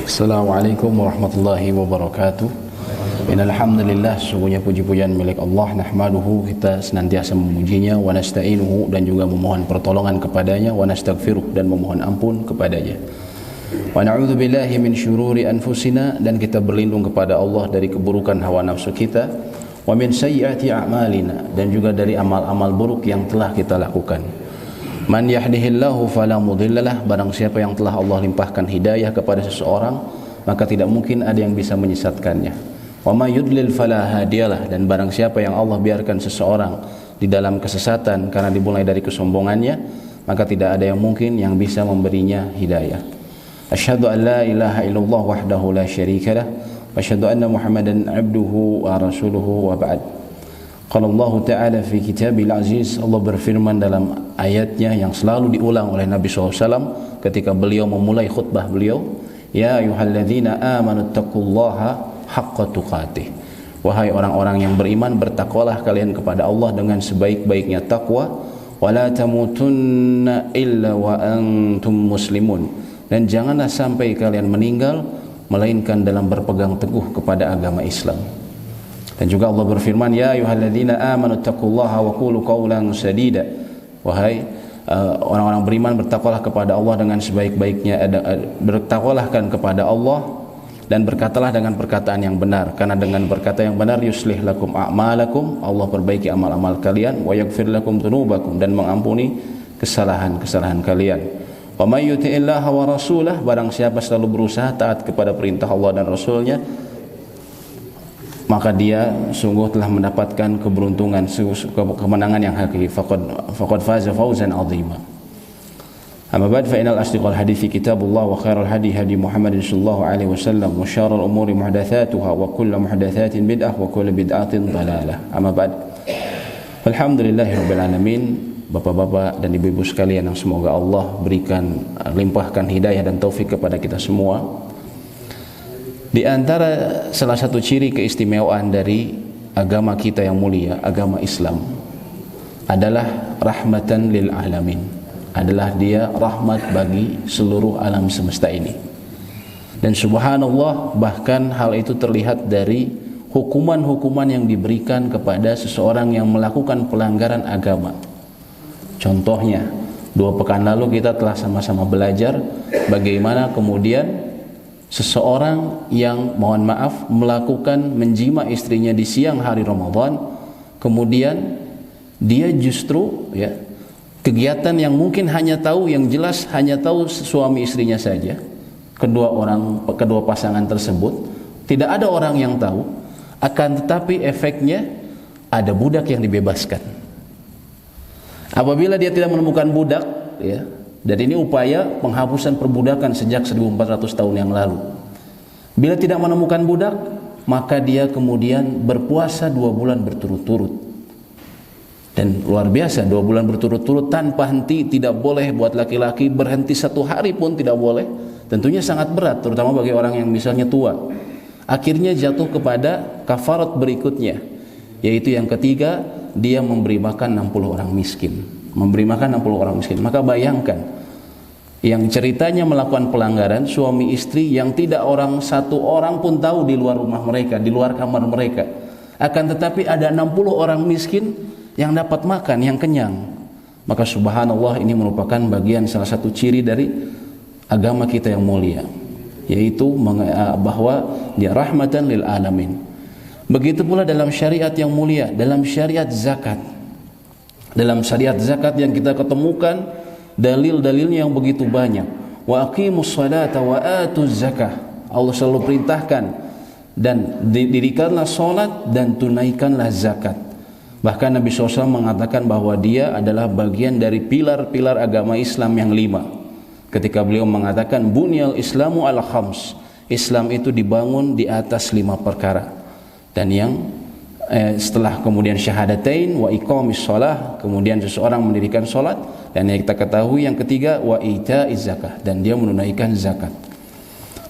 Assalamualaikum warahmatullahi wabarakatuh. Innal hamdalillah, sesungguhnya puji-pujian milik Allah, nahmaduhu, kita senantiasa memujinya, wa nasta'inuhu, dan juga memohon pertolongan kepadanya, wa nastaghfiruh, dan memohon ampun kepadanya. Wa na'udzu billahi min syururi anfusina, dan kita berlindung kepada Allah dari keburukan hawa nafsu kita, wa min sayyiati a'malina, dan juga dari amal-amal buruk yang telah kita lakukan. Man yahdihillahu fala mudhillalah, barang siapa yang telah Allah limpahkan hidayah kepada seseorang, maka tidak mungkin ada yang bisa menyesatkannya. Wa may yudlil fala hadiyalah, dan barang siapa yang Allah biarkan seseorang di dalam kesesatan karena dimulai dari kesombongannya, maka tidak ada yang mungkin yang bisa memberinya hidayah. Asyhadu an la ilaha illallah wahdahu la syarikalah, wa asyhadu anna Muhammadan abduhu wa rasuluhu, wa ba'd. Qala Allah Ta'ala fi kitabil aziz, Allah berfirman dalam ayatnya yang selalu diulang oleh Nabi SAW ketika beliau memulai khutbah beliau, ya ayyuhalladzina amanu taqullaha haqqa tuqatih, wahai orang-orang yang beriman, bertakwalah kalian kepada Allah dengan sebaik-baiknya takwa, wala tamutunna illa wa antum muslimun, dan janganlah sampai kalian meninggal melainkan dalam berpegang teguh kepada agama Islam. Dan juga Allah berfirman, ya ayyuhalladzina amanu taqullaha wa qulu qawlan sadida, wahai orang-orang beriman, bertakwalah kepada Allah dengan sebaik-baiknya, bertakwalah kepada Allah dan berkatalah dengan perkataan yang benar, karena dengan berkata yang benar yuslih lakum a'malakum, Allah perbaiki amal-amal kalian, wa yaghfir lakum dzunubakum, dan mengampuni kesalahan-kesalahan kalian. Wa may yuti'illaha wa rasulah, barang siapa selalu berusaha taat kepada perintah Allah dan Rasulnya, maka dia sungguh telah mendapatkan keberuntungan, kemenangan yang hakiki. Faqad faza fawzan 'azima. Amma ba'd, fa innal asdiqal hadithi kitabullah, wa khairal hadi hadi Muhammadin sallallahu alaihi wasallam, wa syarrul umuri muhdatsatuha, wa kullu muhdatsatin bid'ah, wa kullu bid'atin dhalalah. Amma ba'd. Alhamdulillahirabbil alamin. Bapak-bapak dan ibu-ibu sekalian yang semoga Allah berikan, limpahkan hidayah dan taufik kepada kita semua. Di antara salah satu ciri keistimewaan dari agama kita yang mulia, agama Islam, adalah rahmatan lil alamin, adalah dia rahmat bagi seluruh alam semesta ini. Dan subhanallah, bahkan hal itu terlihat dari hukuman-hukuman yang diberikan kepada seseorang yang melakukan pelanggaran agama. Contohnya, 2 pekan lalu kita telah sama-sama belajar bagaimana kemudian seseorang yang, mohon maaf, melakukan menjima istrinya di siang hari Ramadan, kemudian dia justru kegiatan yang mungkin hanya tahu, yang jelas hanya tahu suami istrinya saja, kedua pasangan tersebut, tidak ada orang yang tahu, akan tetapi efeknya ada budak yang dibebaskan. Apabila dia tidak menemukan budak, dan ini upaya penghapusan perbudakan sejak 1400 tahun yang lalu. Bila tidak menemukan budak, maka dia kemudian berpuasa 2 bulan berturut-turut. Dan luar biasa, 2 bulan berturut-turut tanpa henti, tidak boleh buat laki-laki, berhenti 1 hari pun tidak boleh. Tentunya sangat berat, terutama bagi orang yang misalnya tua. Akhirnya jatuh kepada kafarat berikutnya, yaitu yang ketiga, dia memberi makan 60 orang miskin. Memberi makan 60 orang miskin. Maka bayangkan, yang ceritanya melakukan pelanggaran, suami istri yang tidak satu orang pun tahu di luar rumah mereka, di luar kamar mereka. Akan tetapi ada 60 orang miskin yang dapat makan, yang kenyang. Maka subhanallah, ini merupakan bagian salah satu ciri dari agama kita yang mulia, yaitu bahwa dia rahmatan lil alamin. Begitu pula dalam syariat yang mulia, dalam syariat zakat. Dalam syariat zakat yang kita ketemukan dalil-dalilnya yang begitu banyak. Wa aqimus salata wa atuz zakah. Allah selalu perintahkan, dan dirikanlah salat dan tunaikanlah zakat. Bahkan Nabi SAW mengatakan bahwa dia adalah bagian dari pilar-pilar agama Islam yang 5. Ketika beliau mengatakan bunyal islamu ala khams, Islam itu dibangun di atas 5 perkara. Dan yang setelah kemudian syahadatain wa iqamis shalah, kemudian seseorang mendirikan salat, dan yang kita ketahui yang ketiga wa itaiz zakah, dan dia menunaikan zakat.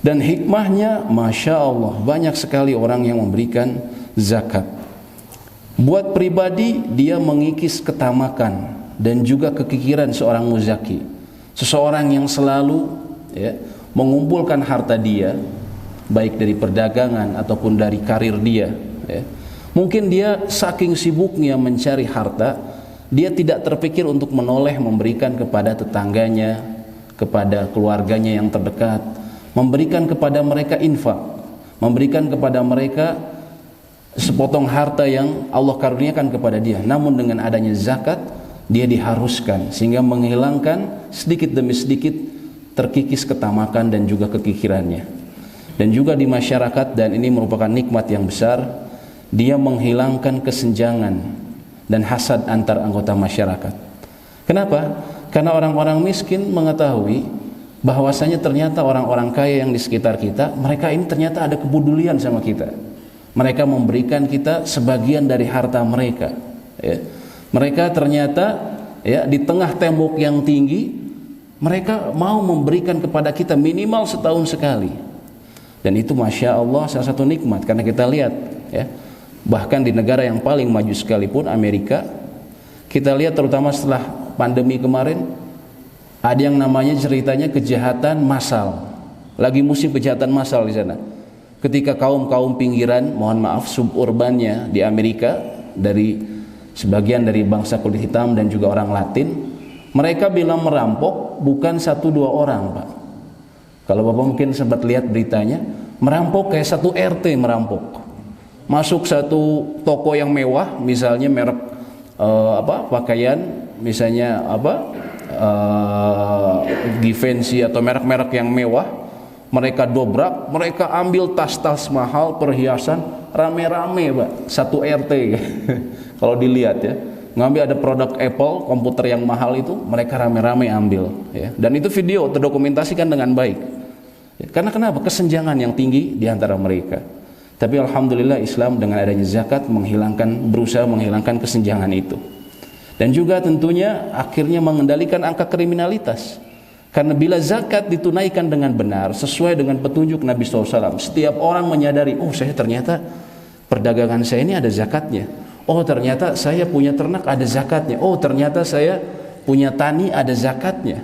Dan hikmahnya masya Allah, banyak sekali orang yang memberikan zakat. Buat pribadi, dia mengikis ketamakan dan juga kekikiran seorang muzaki, seseorang yang selalu mengumpulkan harta dia, baik dari perdagangan ataupun dari karir dia, ya. Mungkin dia saking sibuknya mencari harta, dia tidak terpikir untuk menoleh memberikan kepada tetangganya, kepada keluarganya yang terdekat, memberikan kepada mereka infak, memberikan kepada mereka sepotong harta yang Allah karuniakan kepada dia. Namun dengan adanya zakat, dia diharuskan, sehingga menghilangkan sedikit demi sedikit terkikis ketamakan dan juga kekikirannya. Dan juga di masyarakat, dan ini merupakan nikmat yang besar, dia menghilangkan kesenjangan dan hasad antar anggota masyarakat. Kenapa? Karena orang-orang miskin mengetahui bahwasanya ternyata orang-orang kaya yang di sekitar kita, mereka ini ternyata ada kepedulian sama kita. Mereka memberikan kita sebagian dari harta mereka, ya. Mereka ternyata, ya, di tengah tembok yang tinggi, mereka mau memberikan kepada kita minimal setahun sekali. Dan itu Masya Allah salah satu nikmat. Karena kita lihat, ya, bahkan di negara yang paling maju sekalipun, Amerika, kita lihat terutama setelah pandemi kemarin, ada yang namanya ceritanya kejahatan massal. Lagi musim kejahatan massal di sana. Ketika kaum-kaum pinggiran, mohon maaf, suburbannya di Amerika, dari sebagian dari bangsa kulit hitam dan juga orang Latin, mereka bilang merampok bukan 1-2 orang, Pak. Kalau Bapak mungkin sempat lihat beritanya, merampok kayak satu RT merampok. Masuk satu toko yang mewah, misalnya merek pakaian, misalnya Givenchy atau merek-merek yang mewah, mereka dobrak, mereka ambil tas-tas mahal, perhiasan, rame-rame, Pak, satu RT. Kalau dilihat, ya, ngambil ada produk Apple, komputer yang mahal itu, mereka rame-rame ambil, ya. Dan itu video terdokumentasikan dengan baik, ya. Karena kenapa? Kesenjangan yang tinggi di antara mereka. Tapi alhamdulillah Islam dengan adanya zakat berusaha menghilangkan kesenjangan itu. Dan juga tentunya akhirnya mengendalikan angka kriminalitas. Karena bila zakat ditunaikan dengan benar sesuai dengan petunjuk Nabi SAW, setiap orang menyadari, oh saya ternyata perdagangan saya ini ada zakatnya. Oh ternyata saya punya ternak ada zakatnya. Oh ternyata saya punya tani ada zakatnya,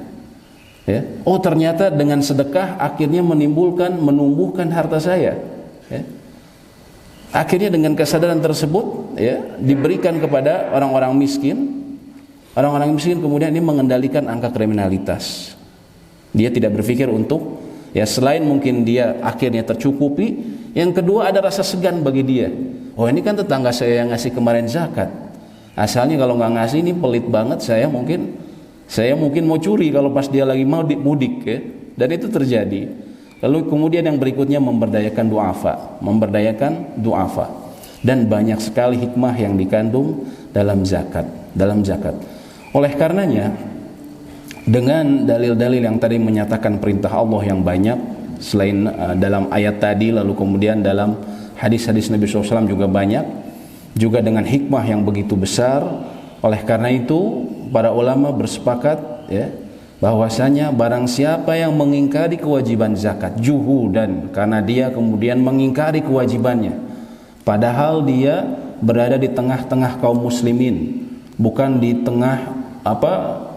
ya. Oh ternyata dengan sedekah akhirnya menumbuhkan harta saya, ya. Akhirnya dengan kesadaran tersebut, ya, diberikan kepada orang-orang miskin. Orang-orang miskin kemudian ini mengendalikan angka kriminalitas. Dia tidak berpikir untuk, ya, selain mungkin dia akhirnya tercukupi, yang kedua ada rasa segan bagi dia. Oh ini kan tetangga saya yang ngasih kemarin zakat. Asalnya kalau nggak ngasih ini pelit banget, saya mungkin mau curi kalau pas dia lagi mau mudik, ya. Dan itu terjadi. Lalu kemudian yang berikutnya memberdayakan du'afa. Dan banyak sekali hikmah yang dikandung dalam zakat. Oleh karenanya, dengan dalil-dalil yang tadi menyatakan perintah Allah yang banyak, selain dalam ayat tadi, lalu kemudian dalam hadis-hadis Nabi SAW juga banyak, juga dengan hikmah yang begitu besar. Oleh karena itu para ulama bersepakat, ya, bahwasanya barang siapa yang mengingkari kewajiban zakat juhudan, karena dia kemudian mengingkari kewajibannya, padahal dia berada di tengah-tengah kaum muslimin, bukan di tengah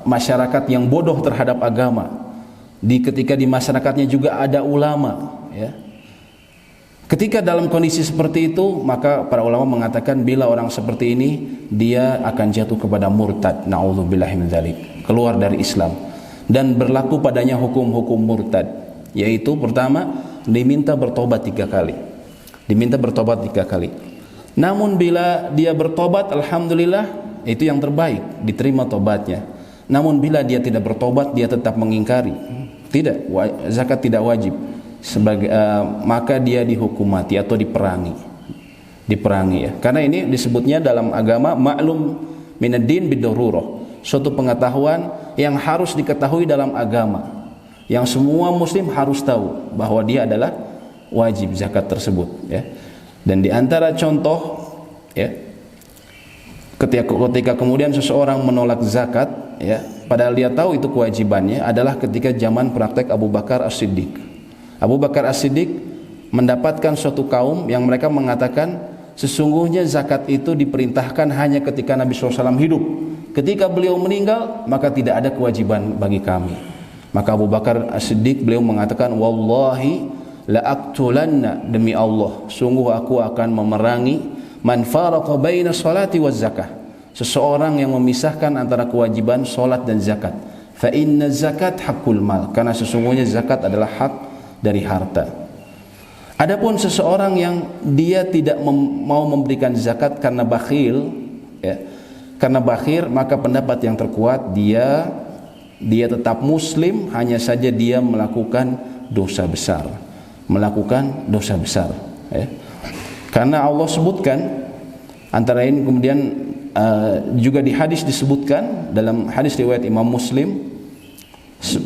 masyarakat yang bodoh terhadap agama. Ketika di masyarakatnya juga ada ulama, ya. Ketika dalam kondisi seperti itu, maka para ulama mengatakan bila orang seperti ini dia akan jatuh kepada murtad, na'udzubillahi min dzalik, keluar dari Islam. Dan berlaku padanya hukum-hukum murtad, yaitu pertama diminta bertobat 3 kali. Namun bila dia bertobat, alhamdulillah, itu yang terbaik, diterima tobatnya. Namun bila dia tidak bertobat, dia tetap mengingkari, zakat tidak wajib, maka dia dihukum mati atau diperangi, ya. Karena ini disebutnya dalam agama ma'lum minaddin biddarurah, suatu pengetahuan yang harus diketahui dalam agama, yang semua muslim harus tahu bahwa dia adalah wajib zakat tersebut, ya. Dan di antara contoh, ya, ketika kemudian seseorang menolak zakat, ya, padahal dia tahu itu kewajibannya, adalah ketika zaman praktek Abu Bakar As-Siddiq. Abu Bakar As-Siddiq mendapatkan suatu kaum yang mereka mengatakan sesungguhnya zakat itu diperintahkan hanya ketika Nabi SAW hidup. Ketika beliau meninggal, maka tidak ada kewajiban bagi kami. Maka Abu Bakar As-Siddiq beliau mengatakan, wallahi la aqtulanna, demi Allah sungguh aku akan memerangi man faraqa baina salati waz zakah, seseorang yang memisahkan antara kewajiban salat dan zakat. Fa inna zakat haqqul mal, karena sesungguhnya zakat adalah hak dari harta. Adapun seseorang yang dia tidak mau memberikan zakat karena bakhil, ya, karena bakhil, maka pendapat yang terkuat dia tetap muslim, hanya saja dia melakukan dosa besar, ya. Karena Allah sebutkan antara ini, kemudian juga di hadis disebutkan dalam hadis riwayat Imam Muslim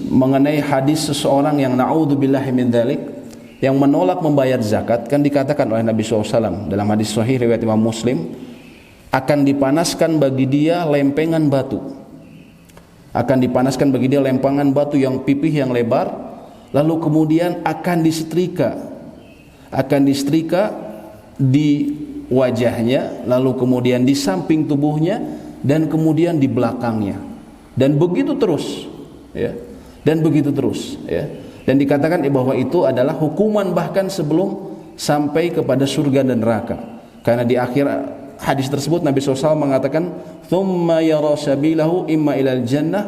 mengenai hadis seseorang yang na'udzubillahi min dzalik, yang menolak membayar zakat. Kan dikatakan oleh Nabi SAW dalam hadis sahih riwayat Imam Muslim, akan dipanaskan bagi dia lempengan batu, akan dipanaskan bagi dia lempengan batu yang pipih yang lebar, lalu kemudian akan disetrika di wajahnya, lalu kemudian di samping tubuhnya, dan kemudian di belakangnya, dan begitu terus, ya, dan begitu terus, ya. Dan dikatakan bahwa itu adalah hukuman bahkan sebelum sampai kepada surga dan neraka. Karena di akhir hadis tersebut Nabi SAW mengatakan, thumma yara sabilahu imma ilal jannah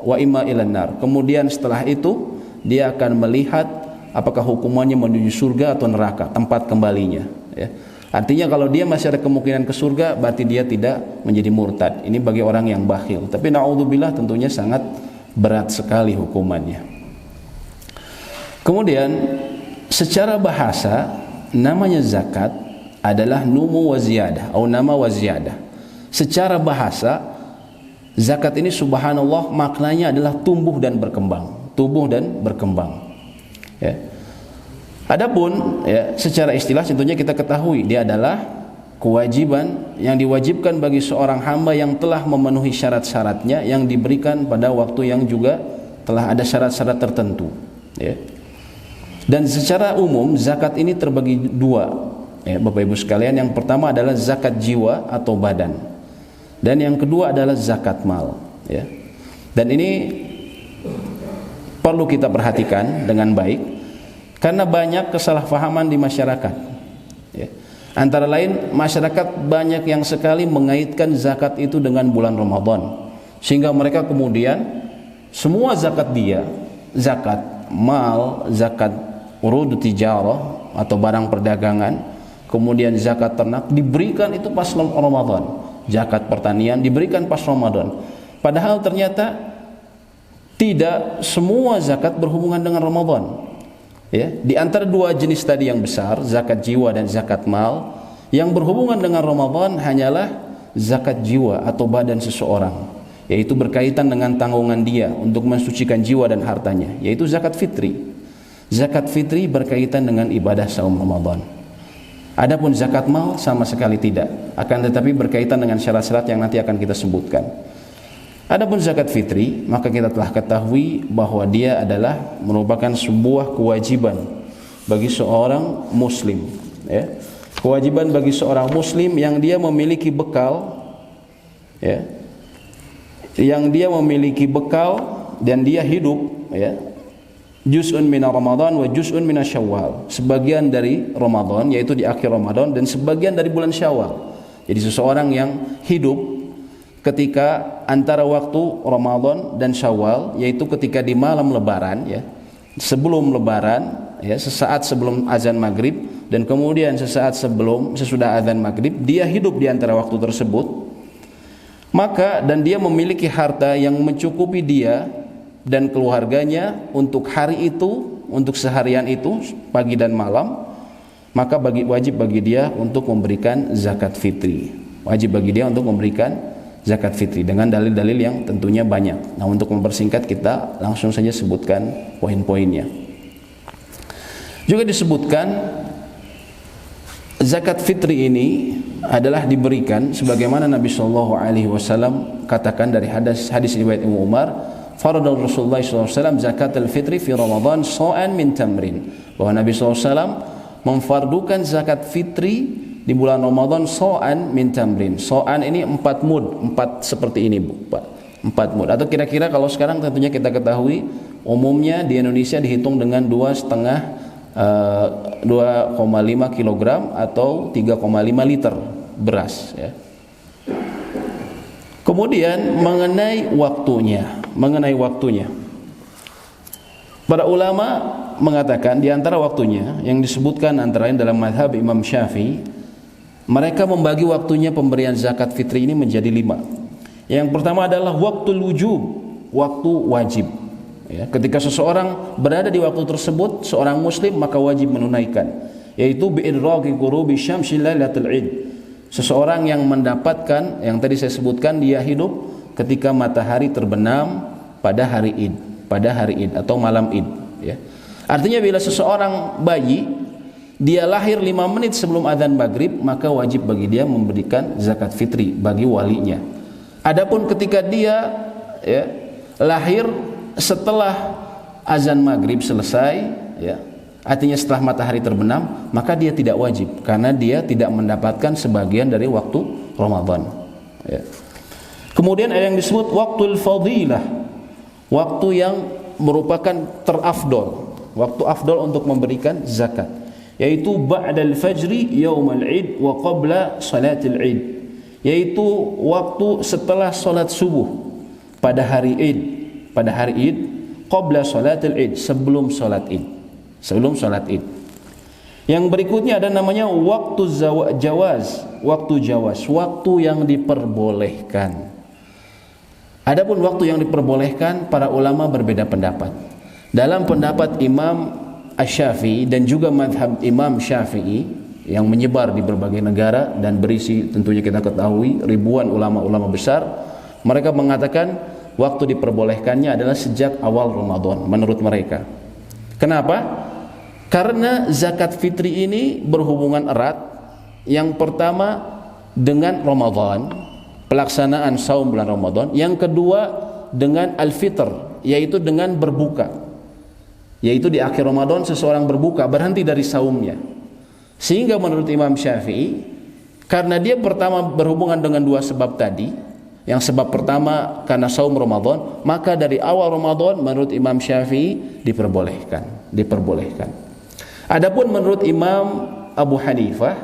wa imma ilan nar. Kemudian setelah itu dia akan melihat apakah hukumannya menuju surga atau neraka, tempat kembalinya, ya. Artinya kalau dia masih ada kemungkinan ke surga, berarti dia tidak menjadi murtad. Ini bagi orang yang bakhil. Tapi na'udzubillah tentunya sangat berat sekali hukumannya. Kemudian secara bahasa namanya zakat adalah numu wa ziyadah atau nama wa ziyadah. Secara bahasa zakat ini subhanallah maknanya adalah tumbuh dan berkembang, ya. Adapun, ya, secara istilah tentunya kita ketahui dia adalah kewajiban yang diwajibkan bagi seorang hamba yang telah memenuhi syarat-syaratnya, yang diberikan pada waktu yang juga telah ada syarat-syarat tertentu, ya. Dan secara umum zakat ini terbagi dua, ya, Bapak Ibu sekalian. Yang pertama adalah zakat jiwa atau badan, dan yang kedua adalah zakat mal, ya. Dan ini perlu kita perhatikan dengan baik, karena banyak kesalahpahaman di masyarakat, ya. Antara lain masyarakat banyak yang sekali mengaitkan zakat itu dengan bulan Ramadan, sehingga mereka kemudian semua zakat dia, zakat mal, zakat urud tijarah atau barang perdagangan, kemudian zakat ternak diberikan itu pas Ramadan, zakat pertanian diberikan pas Ramadan. Padahal ternyata tidak semua zakat berhubungan dengan Ramadan, ya. Di antara dua jenis tadi yang besar, zakat jiwa dan zakat mal, yang berhubungan dengan Ramadan hanyalah zakat jiwa atau badan seseorang, yaitu berkaitan dengan tanggungan dia untuk mensucikan jiwa dan hartanya, yaitu zakat fitri. Zakat fitri berkaitan dengan ibadah saum Ramadan. Adapun zakat mal sama sekali tidak, akan tetapi berkaitan dengan syarat-syarat yang nanti akan kita sebutkan. Adapun zakat fitri, maka kita telah ketahui bahwa dia adalah merupakan sebuah kewajiban bagi seorang muslim, ya. Kewajiban bagi seorang muslim yang dia memiliki bekal, ya, yang dia memiliki bekal dan dia hidup, ya, juz'un min Ramadan wa juz'un min Syawal, sebagian dari Ramadan yaitu di akhir Ramadan, dan sebagian dari bulan Syawal. Jadi seseorang yang hidup ketika antara waktu Ramadan dan Syawal, yaitu ketika di malam lebaran, ya, sebelum lebaran, ya, sesaat sebelum azan maghrib, dan kemudian sesudah azan maghrib, dia hidup di antara waktu tersebut, maka dan dia memiliki harta yang mencukupi dia dan keluarganya untuk hari itu, untuk seharian itu, pagi dan malam, maka wajib bagi dia untuk memberikan zakat fitri. Wajib bagi dia untuk memberikan zakat fitri dengan dalil-dalil yang tentunya banyak. Nah, untuk mempersingkat kita langsung saja sebutkan poin-poinnya. Juga disebutkan zakat fitri ini adalah diberikan sebagaimana Nabi SAW katakan dari hadis riwayat Ibnu Umar, faradul Rasulullah SAW zakat al-fitri fi Ramadan so'an min tamrin, bahwa Nabi SAW memfardukan zakat fitri di bulan Ramadan so'an min tamrin. So'an ini 4 mud, 4 seperti ini, Bu, Pak. 4 mud, atau kira-kira kalau sekarang tentunya kita ketahui umumnya di Indonesia dihitung dengan 2,5 kilogram atau 3,5 liter beras, ya. Kemudian mengenai waktunya, para ulama mengatakan di antara waktunya yang disebutkan antara lain dalam mazhab Imam Syafi'i, mereka membagi waktunya pemberian zakat fitri ini menjadi 5. Yang pertama adalah waktu wujub, waktu wajib. Ya, ketika seseorang berada di waktu tersebut, seorang muslim maka wajib menunaikan, yaitu bi'idraki ghurubi syamsi lailatul id. Seseorang yang mendapatkan, yang tadi saya sebutkan, dia hidup ketika matahari terbenam pada hari Id, atau malam Id, ya. Artinya bila seseorang bayi dia lahir 5 menit sebelum azan maghrib, maka wajib bagi dia memberikan zakat fitri bagi walinya. Adapun ketika dia, ya, lahir setelah azan maghrib selesai, ya, artinya setelah matahari terbenam, maka dia tidak wajib karena dia tidak mendapatkan sebagian dari waktu Ramadan, ya. Kemudian ada yang disebut waktul fadilah, waktu yang merupakan terafdol, waktu afdol untuk memberikan zakat, yaitu ba'dal fajri yaumal id wa qabla salatil id, yaitu waktu setelah salat subuh pada hari Id, qabla salatil id, sebelum salat Id. Yang berikutnya ada namanya waktu jawaz, waktu yang diperbolehkan. Adapun waktu yang diperbolehkan, para ulama berbeda pendapat. Dalam pendapat Imam Asy-Syafi'i dan juga mazhab Imam Syafi'i yang menyebar di berbagai negara dan berisi, tentunya kita ketahui, ribuan ulama-ulama besar, mereka mengatakan waktu diperbolehkannya adalah sejak awal Ramadan menurut mereka. Kenapa? Karena zakat fitri ini berhubungan erat, yang pertama dengan Ramadan, pelaksanaan saum bulan Ramadan. Yang kedua dengan al-fitr, yaitu dengan berbuka, yaitu di akhir Ramadan seseorang berbuka, berhenti dari saumnya. Sehingga menurut Imam Syafi'i, karena dia pertama berhubungan dengan 2 sebab tadi, yang sebab pertama karena saum Ramadan, maka dari awal Ramadan menurut Imam Syafi'i diperbolehkan. Adapun menurut Imam Abu Hanifah,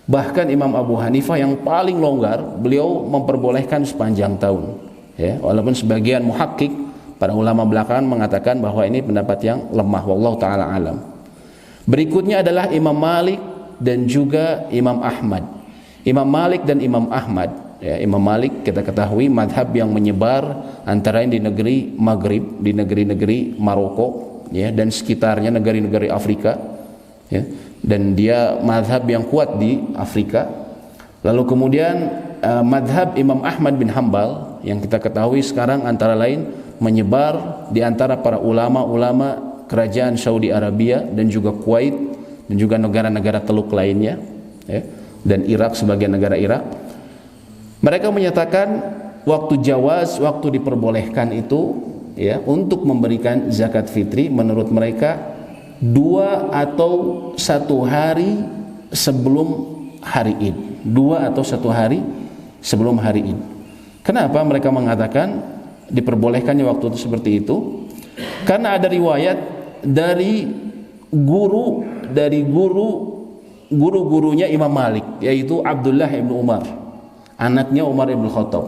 bahkan Imam Abu Hanifah yang paling longgar, beliau memperbolehkan sepanjang tahun, ya, walaupun sebagian muhakkik, para ulama belakangan mengatakan bahwa ini pendapat yang lemah, wallahu taala alam. Berikutnya adalah Imam Malik dan juga Imam Ahmad. Imam Malik dan Imam Ahmad, ya, Imam Malik kita ketahui madhab yang menyebar antara di negeri Maghrib, di negeri-negeri Maroko, ya, dan sekitarnya, negeri-negeri Afrika, ya, dan dia madhab yang kuat di Afrika. Lalu kemudian madhab Imam Ahmad bin Hambal yang kita ketahui sekarang antara lain menyebar di antara para ulama-ulama kerajaan Saudi Arabia dan juga Kuwait dan juga negara-negara Teluk lainnya, ya, dan Irak, sebagian negara Irak. Mereka menyatakan waktu jawaz, waktu diperbolehkan itu, ya, untuk memberikan zakat fitri menurut mereka 2 atau 1 hari sebelum hari Id, 2 atau 1 hari sebelum hari Id. Kenapa mereka mengatakan diperbolehkannya waktu itu seperti itu? Karena ada riwayat dari guru-gurunya Imam Malik, yaitu Abdullah ibn Umar, anaknya Umar ibn Khattab.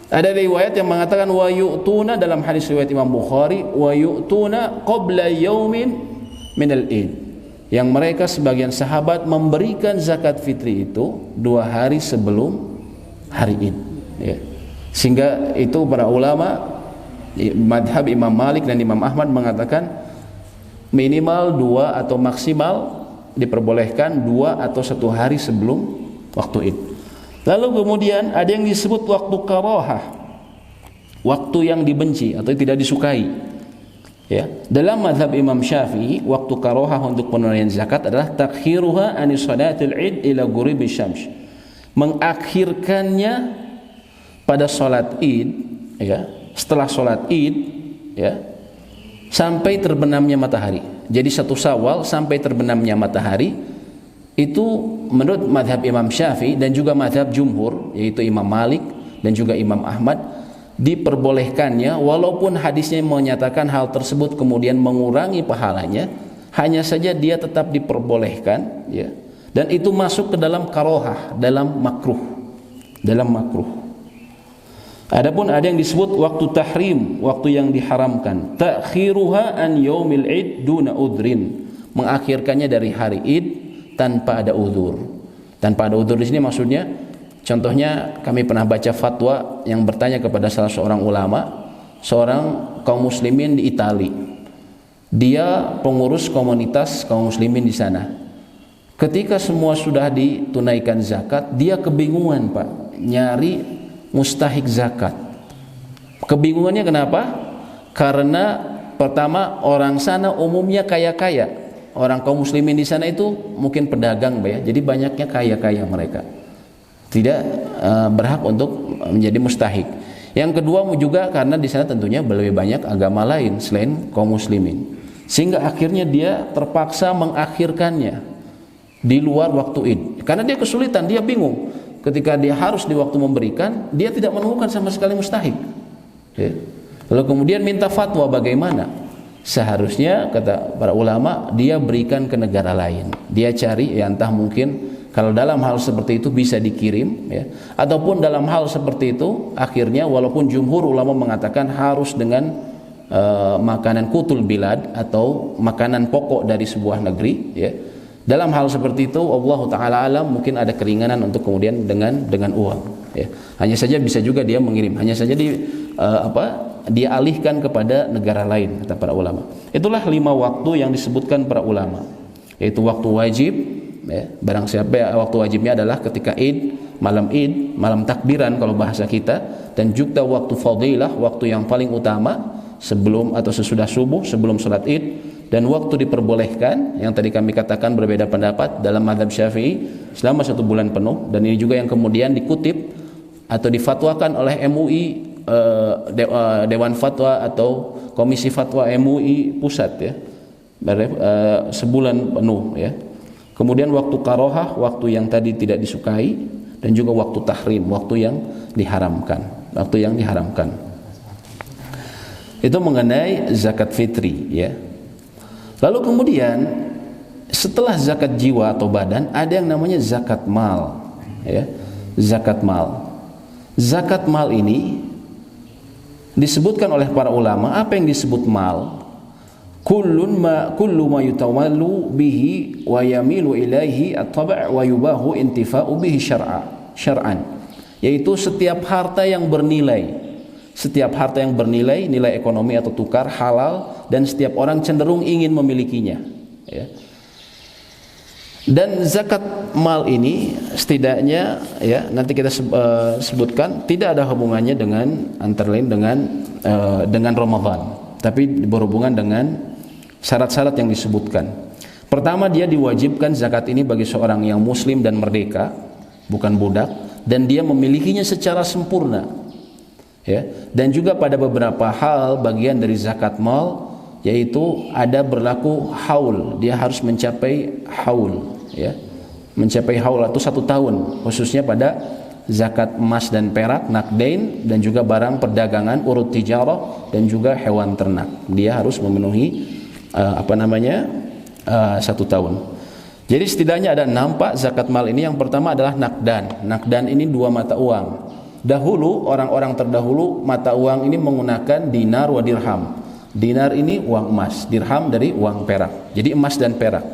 Ada riwayat yang mengatakan wa yu'tuna, dalam hadis riwayat Imam Bukhari, wa yu'tuna qabla yaumin minal id, yang mereka sebagian sahabat memberikan zakat fitri itu 2 hari sebelum hari Id, ya. Sehingga itu para ulama madhab Imam Malik dan Imam Ahmad mengatakan minimal 2 atau maksimal diperbolehkan 2 atau 1 hari sebelum waktu Id. Lalu kemudian ada yang disebut waktu karahah, waktu yang dibenci atau tidak disukai, ya. Dalam mazhab Imam Syafi'i, waktu karahah untuk penunaian zakat adalah takhiruha anis salatil id ila ghuribi syams, mengakhirkannya pada salat Id, ya, setelah salat Id, ya, sampai terbenamnya matahari. Jadi 1 Syawal sampai terbenamnya matahari. Itu menurut madhab Imam Syafi'i dan juga madhab jumhur, yaitu Imam Malik dan juga Imam Ahmad, diperbolehkannya, walaupun hadisnya menyatakan hal tersebut kemudian mengurangi pahalanya, hanya saja dia tetap diperbolehkan, ya. Dan itu masuk ke dalam karohah, dalam makruh, Adapun ada yang disebut waktu tahrim, waktu yang diharamkan. Ta'khiruha an yaumil id duna udhrin, mengakhirkannya dari hari id tanpa ada uzur. Tanpa ada uzur di sini maksudnya, contohnya kami pernah baca fatwa yang bertanya kepada salah seorang ulama, seorang kaum muslimin di Itali. Dia pengurus komunitas kaum muslimin di sana. Ketika semua sudah ditunaikan zakat, dia kebingungan, Pak, nyari mustahik zakat. Kebingungannya kenapa? Karena pertama, orang sana umumnya kaya-kaya. Orang kaum muslimin di sana itu mungkin pedagang, Pak, ya. Jadi banyaknya kaya-kaya mereka. Tidak berhak untuk menjadi mustahik. Yang kedua juga karena di sana tentunya lebih banyak agama lain selain kaum muslimin. Sehingga akhirnya dia terpaksa mengakhirkannya di luar waktu id. Karena dia kesulitan, dia bingung. Ketika dia harus di waktu memberikan, dia tidak menemukan sama sekali mustahik. Ya. Lalu kemudian minta fatwa bagaimana? Seharusnya kata para ulama, dia berikan ke negara lain. Dia cari, ya entah mungkin kalau dalam hal seperti itu bisa dikirim, ya. Ataupun dalam hal seperti itu akhirnya walaupun jumhur ulama mengatakan harus dengan makanan kutul bilad atau makanan pokok dari sebuah negeri, ya. Dalam hal seperti itu Allah Ta'ala alam mungkin ada keringanan untuk kemudian dengan uang, ya. Hanya saja bisa juga dia mengirim, hanya saja dia alihkan kepada negara lain, kata para ulama. Itulah 5 waktu yang disebutkan para ulama, yaitu waktu wajib, ya. Barang siapa waktu wajibnya adalah ketika id, malam takbiran kalau bahasa kita, dan juga waktu fadilah, waktu yang paling utama sebelum atau sesudah subuh, sebelum salat id. Dan waktu diperbolehkan yang tadi kami katakan berbeda pendapat dalam mazhab Syafi'i selama 1 bulan penuh, dan ini juga yang kemudian dikutip atau difatwakan oleh MUI, Dewan Fatwa atau Komisi Fatwa MUI Pusat, ya, sebulan penuh, ya. Kemudian waktu karohah, waktu yang tadi tidak disukai, dan juga waktu tahrim, waktu yang diharamkan, itu mengenai zakat fitri, ya. Lalu kemudian setelah zakat jiwa atau badan ada yang namanya zakat mal, ya. Zakat mal ini disebutkan oleh para ulama, apa yang disebut mal? Kullu ma yutawallu bihi wa yamilu ilaihi at-tab' wa yubahu intifa'u bihi syar'an, yaitu setiap harta yang bernilai, nilai ekonomi atau tukar halal, dan setiap orang cenderung ingin memilikinya, ya. Dan zakat mal ini setidaknya, ya, nanti kita sebutkan tidak ada hubungannya dengan antara lain dengan Ramadan, tapi berhubungan dengan syarat-syarat yang disebutkan. Pertama, dia diwajibkan zakat ini bagi seorang yang muslim dan merdeka, bukan budak, dan dia memilikinya secara sempurna, ya. Dan juga pada beberapa hal bagian dari zakat mal, yaitu ada berlaku haul, dia harus mencapai haul, ya, mencapai haul atau 1 tahun, khususnya pada zakat emas dan perak, nakdain, dan juga barang perdagangan, urut tijarah, dan juga hewan ternak. Dia harus memenuhi 1 tahun. Jadi setidaknya ada 6 Pak zakat mal ini. Yang pertama adalah nakdan ini 2 mata uang. Dahulu orang-orang terdahulu mata uang ini menggunakan dinar wa dirham. Dinar ini uang emas, dirham dari uang perak. Jadi emas dan perak.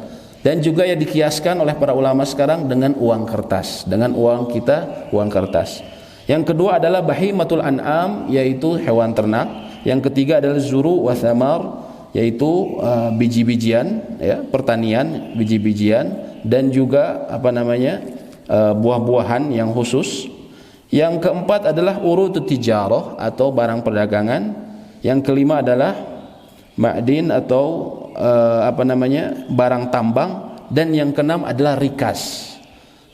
Dan juga yang dikiaskan oleh para ulama sekarang dengan uang kertas, dengan uang kita, uang kertas. Yang kedua adalah bahimatul an'am, yaitu hewan ternak. Yang ketiga adalah zuru wa thamar, yaitu biji-bijian, ya, pertanian, biji-bijian, dan juga buah-buahan yang khusus. Yang keempat adalah urut tijarah atau barang perdagangan. Yang kelima adalah ma'din atau barang tambang. Dan yang keenam adalah rikas.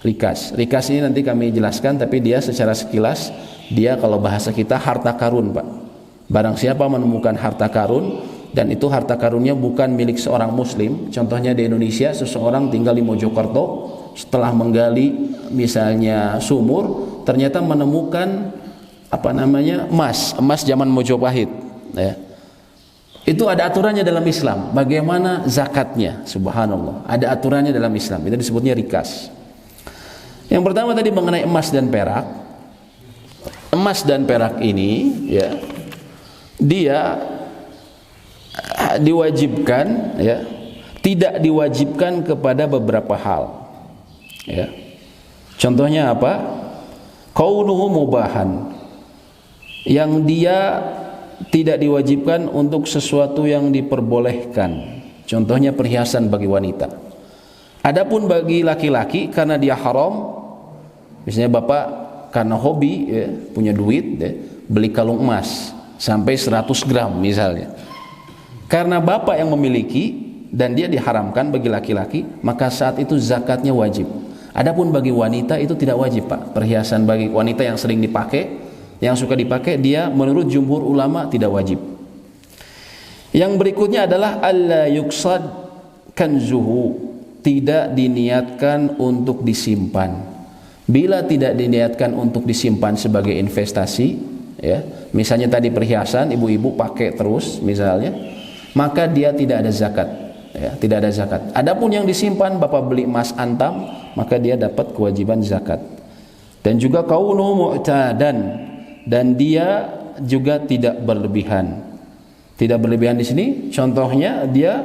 Rikas ini nanti kami jelaskan, tapi dia secara sekilas, dia kalau bahasa kita harta karun, Pak. Barang siapa menemukan harta karun, dan itu harta karunnya bukan milik seorang muslim. Contohnya di Indonesia, seseorang tinggal di Mojokerto, setelah menggali misalnya sumur, ternyata menemukan emas zaman Mojopahit, ya. Itu ada aturannya dalam Islam. Bagaimana zakatnya? Subhanallah. Ada aturannya dalam Islam. Itu disebutnya rikas. Yang pertama tadi mengenai emas dan perak. Emas dan perak ini, ya, dia diwajibkan, ya, tidak diwajibkan kepada beberapa hal, ya. Contohnya apa? Kaunuhu mubahan, yang dia tidak diwajibkan untuk sesuatu yang diperbolehkan. Contohnya perhiasan bagi wanita. Adapun bagi laki-laki karena dia haram, misalnya bapak karena hobi, ya, punya duit, ya, beli kalung emas sampai 100 gram misalnya. Karena bapak yang memiliki dan dia diharamkan bagi laki-laki, maka saat itu zakatnya wajib. Adapun bagi wanita itu tidak wajib, Pak. Perhiasan bagi wanita yang sering dipakai, yang suka dipakai, dia menurut jumhur ulama tidak wajib. Yang berikutnya adalah alla yuqsad kanzuhu, tidak diniatkan untuk disimpan. Bila tidak diniatkan untuk disimpan sebagai investasi, ya, misalnya tadi perhiasan ibu-ibu pakai terus misalnya, maka dia tidak ada zakat, ya, tidak ada zakat. Adapun yang disimpan, bapak beli emas antam, maka dia dapat kewajiban zakat. Dan juga kaunu mu'tadan, dan dia juga tidak berlebihan. Tidak berlebihan di sini, contohnya dia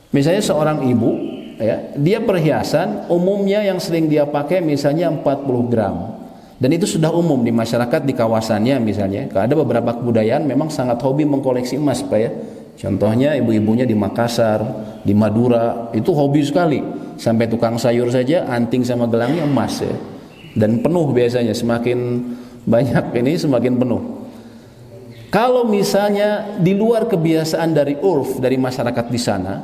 misalnya seorang ibu, ya, dia perhiasan umumnya yang sering dia pakai misalnya 40 gram. Dan itu sudah umum di masyarakat di kawasannya misalnya. Ada beberapa kebudayaan memang sangat hobi mengkoleksi emas, Pak, ya. Contohnya ibu-ibunya di Makassar, di Madura, itu hobi sekali. Sampai tukang sayur saja anting sama gelangnya emas, ya. Dan penuh biasanya, semakin banyak ini semakin penuh. Kalau misalnya di luar kebiasaan dari urf dari masyarakat di sana,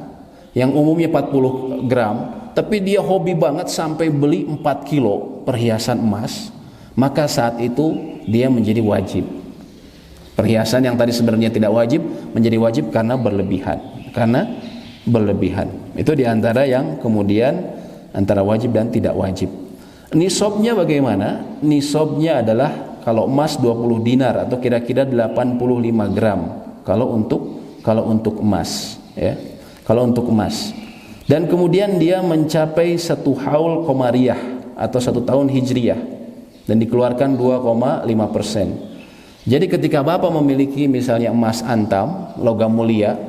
yang umumnya 40 gram, tapi dia hobi banget sampai beli 4 kilo perhiasan emas, maka saat itu dia menjadi wajib. Perhiasan yang tadi sebenarnya tidak wajib menjadi wajib karena berlebihan. Karena berlebihan. Itu diantara yang kemudian antara wajib dan tidak wajib. Nisabnya bagaimana? Nisabnya adalah kalau emas 20 dinar atau kira-kira 85 gram kalau untuk emas, ya. Kalau untuk emas. Dan kemudian dia mencapai 1 haul qamariyah atau 1 tahun hijriyah dan dikeluarkan 2,5%. Jadi ketika bapak memiliki misalnya emas antam logam mulia,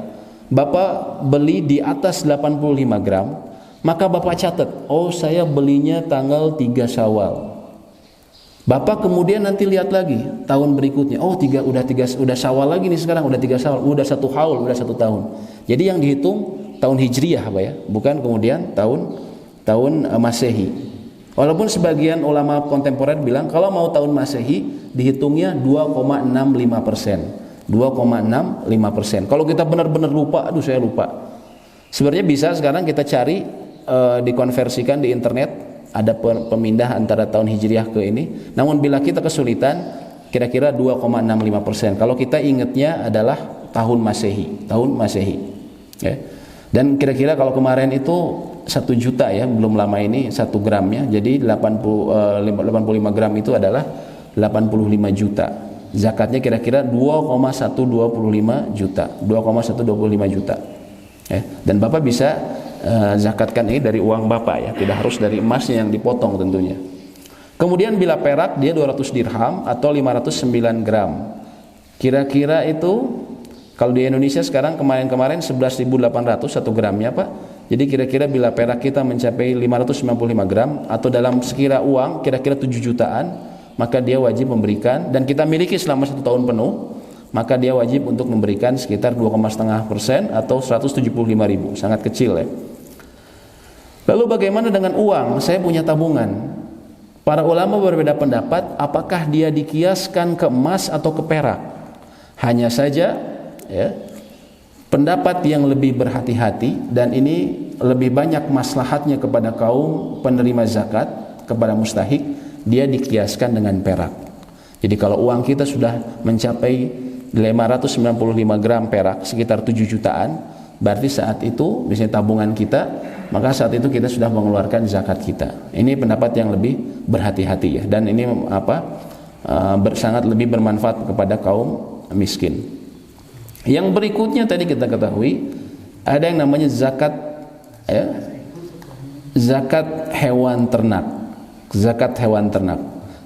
bapak beli di atas 85 gram, maka bapak catat, oh saya belinya tanggal 3 Syawal. Bapak kemudian nanti lihat lagi tahun berikutnya, oh udah Syawal lagi nih sekarang, udah 3 Syawal, udah 1 haul, udah 1 tahun. Jadi yang dihitung tahun hijriyah, Pak, ya, bukan kemudian tahun Masehi. Walaupun sebagian ulama kontemporer bilang kalau mau tahun Masehi dihitungnya 2,65%. 2,65%. Kalau kita benar-benar lupa, saya lupa. Sebenarnya bisa sekarang kita cari dikonversikan di internet, ada pemindah antara tahun hijriah ke ini. Namun bila kita kesulitan, kira-kira 2,65%. Kalau kita ingatnya adalah tahun Masehi, ya. Dan kira-kira kalau kemarin itu 1 juta, ya, belum lama ini 1 gramnya. Jadi 85 gram itu adalah 85 juta. Zakatnya kira-kira 2,125 juta. 2,125 juta. Ya. Dan Bapak bisa zakatkan ini dari uang Bapak, ya, tidak harus dari emasnya yang dipotong tentunya. Kemudian bila perak dia 200 dirham atau 509 gram. Kira-kira itu kalau di Indonesia sekarang kemarin 11.800 1 gramnya, Pak. Jadi kira-kira bila perak kita mencapai 595 gram atau dalam sekira uang kira-kira 7 jutaan, maka dia wajib memberikan, dan kita miliki selama 1 tahun penuh, maka dia wajib untuk memberikan sekitar 2,5% atau 175.000, sangat kecil, ya. Lalu bagaimana dengan uang? Saya punya tabungan. Para ulama berbeda pendapat apakah dia dikiaskan ke emas atau ke perak. Hanya saja, ya, pendapat yang lebih berhati-hati, dan ini lebih banyak maslahatnya kepada kaum penerima zakat, kepada mustahik, dia dikiaskan dengan perak. Jadi kalau uang kita sudah mencapai 595 gram perak, sekitar 7 jutaan, berarti saat itu misalnya tabungan kita, maka saat itu kita sudah mengeluarkan zakat kita. Ini pendapat yang lebih berhati-hati, ya. Dan ini sangat lebih bermanfaat kepada kaum miskin. Yang berikutnya tadi kita ketahui ada yang namanya zakat, ya, zakat hewan ternak. Zakat hewan ternak.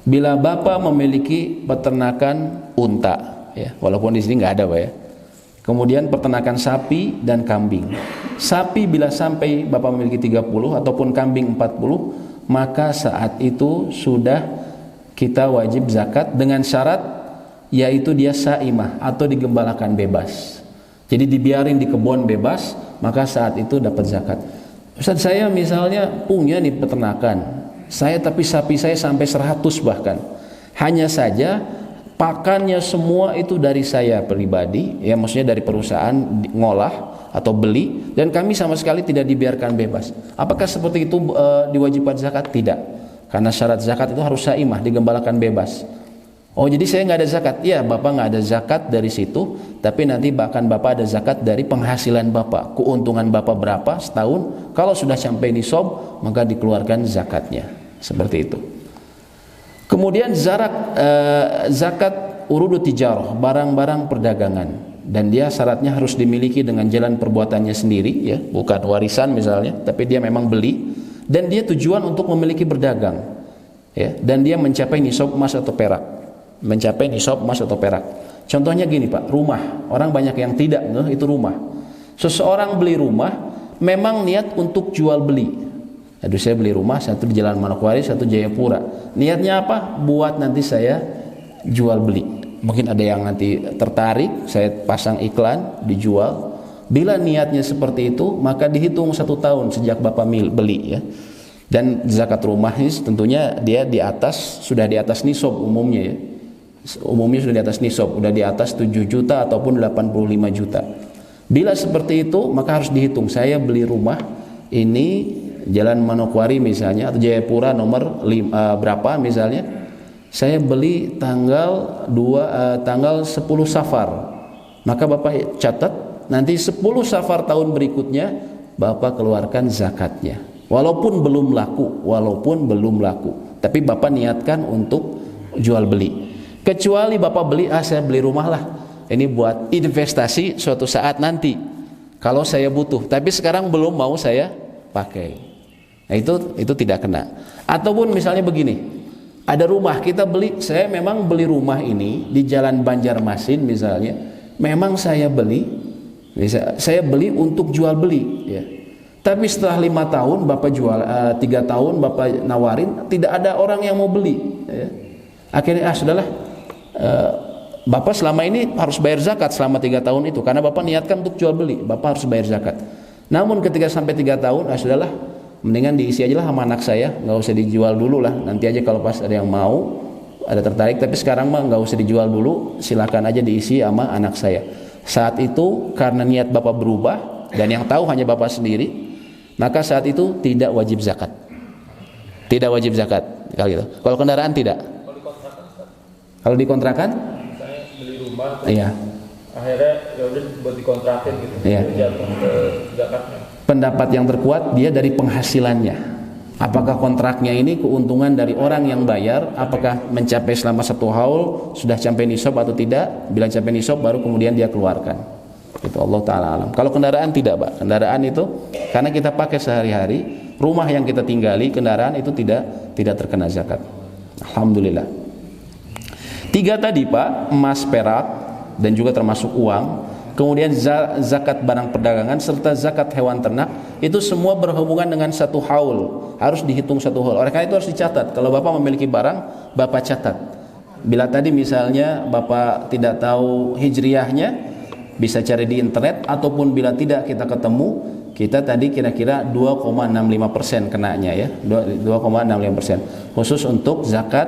Bila Bapak memiliki peternakan unta, ya, walaupun di sini nggak ada, Pak, ya. Kemudian peternakan sapi dan kambing. Sapi bila sampai Bapak memiliki 30 ataupun kambing 40, maka saat itu sudah kita wajib zakat dengan syarat yaitu dia saimah atau digembalakan bebas. Jadi dibiarin di kebun bebas, maka saat itu dapat zakat. Ustaz, saya misalnya punya nih peternakan, tapi sapi saya sampai 100 bahkan. Hanya saja pakannya semua itu dari saya pribadi, ya maksudnya dari perusahaan ngolah atau beli, dan kami sama sekali tidak dibiarkan bebas. Apakah seperti itu diwajibkan zakat? Tidak, karena syarat zakat itu harus saimah, digembalakan bebas. Oh, jadi saya nggak ada zakat? Ya, Bapak nggak ada zakat dari situ, tapi nanti bahkan Bapak ada zakat dari penghasilan Bapak, keuntungan Bapak berapa setahun. Kalau sudah sampai nisab, maka dikeluarkan zakatnya, seperti itu. Kemudian zakat urudut tijarah, barang-barang perdagangan, dan dia syaratnya harus dimiliki dengan jalan perbuatannya sendiri, ya, bukan warisan misalnya, tapi dia memang beli, dan dia tujuan untuk memiliki berdagang, ya, dan dia mencapai nisab emas atau perak. Mencapai nisab emas atau perak. Contohnya gini, Pak, rumah. Orang banyak yang tidak ngeh itu rumah. Seseorang beli rumah memang niat untuk jual beli. Aduh, saya beli rumah, satu di Jalan Manokwari, satu Jayapura. Niatnya apa? Buat nanti saya jual beli. Mungkin ada yang nanti tertarik, saya pasang iklan, dijual. Bila niatnya seperti itu, maka dihitung 1 tahun sejak Bapak beli, ya. Dan zakat rumah ini tentunya dia sudah di atas nisab umumnya, ya. Umumnya sudah di atas nisab, sudah di atas 7 juta ataupun 85 juta. Bila seperti itu, maka harus dihitung. Saya beli rumah ini Jalan Manokwari misalnya, atau Jayapura nomor berapa misalnya. Saya beli tanggal 10 Safar. Maka Bapak catat, nanti 10 Safar tahun berikutnya Bapak keluarkan zakatnya. Walaupun belum laku, tapi Bapak niatkan untuk jual beli. Kecuali Bapak beli, saya beli rumah lah, ini buat investasi suatu saat nanti kalau saya butuh, tapi sekarang belum mau saya pakai. Nah, itu tidak kena. Ataupun misalnya begini, ada rumah kita beli, saya memang beli rumah ini di Jalan Banjarmasin misalnya, memang saya beli untuk jual beli, ya. Tapi setelah 5 tahun Bapak jual, 3 tahun Bapak nawarin, tidak ada orang yang mau beli, ya. Akhirnya sudahlah, Bapak selama ini harus bayar zakat selama 3 tahun itu, karena Bapak niatkan untuk jual beli, Bapak harus bayar zakat. Namun ketika sampai 3 tahun, sudahlah, mendingan diisi aja lah sama anak saya, nggak usah dijual dulu lah, nanti aja kalau pas ada yang mau, ada tertarik, tapi sekarang mah nggak usah dijual dulu, silakan aja diisi sama anak saya. Saat itu karena niat Bapak berubah dan yang tahu hanya Bapak sendiri, maka saat itu tidak wajib zakat. Tidak wajib zakat kalau gitu. Kalau kendaraan tidak. Kalau dikontrakan? Saya beli rumah. Iya. Akhirnya ya udah buat dikontrakin gitu. Iya. Jatuh ke zakatnya. Pendapat yang terkuat dia dari penghasilannya. Apakah kontraknya ini keuntungan dari orang yang bayar, apakah mencapai selama 1 haul sudah sampai nisab atau tidak? Bila sampai nisab baru kemudian dia keluarkan. Itu Allah Ta'ala alam. Kalau kendaraan tidak, Pak. Kendaraan itu karena kita pakai sehari-hari, rumah yang kita tinggali, kendaraan itu tidak terkena zakat. Alhamdulillah. 3 tadi, Pak, emas, perak, dan juga termasuk uang. Kemudian zakat barang perdagangan serta zakat hewan ternak, itu semua berhubungan dengan 1 haul. Harus dihitung 1 haul. Oleh karena itu harus dicatat. Kalau Bapak memiliki barang, Bapak catat. Bila tadi misalnya Bapak tidak tahu hijriyahnya, bisa cari di internet, ataupun bila tidak kita ketemu, kita tadi kira-kira 2,65% kenanya, ya. 2,65%. Khusus untuk zakat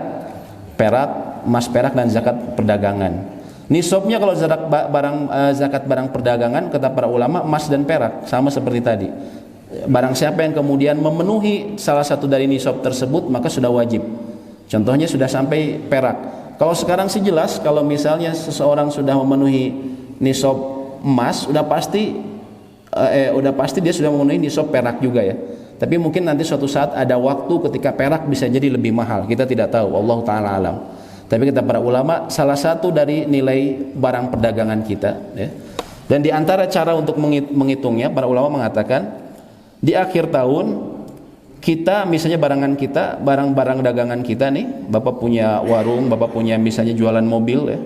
perak, emas perak, dan zakat perdagangan. Nisabnya kalau zakat barang perdagangan, kata para ulama, emas dan perak, sama seperti tadi. Barang siapa yang kemudian memenuhi salah satu dari nisab tersebut, maka sudah wajib. Contohnya sudah sampai perak. Kalau sekarang sih jelas, kalau misalnya seseorang sudah memenuhi nisab emas, udah pasti dia sudah memenuhi nisab perak juga, ya. Tapi mungkin nanti suatu saat ada waktu ketika perak bisa jadi lebih mahal, kita tidak tahu, Allah Ta'ala alam. Tapi kata para ulama, salah satu dari nilai barang perdagangan kita, ya. Dan di antara cara untuk menghitungnya, para ulama mengatakan di akhir tahun kita misalnya barang-barang dagangan kita nih, Bapak punya warung, Bapak punya misalnya jualan mobil, ya.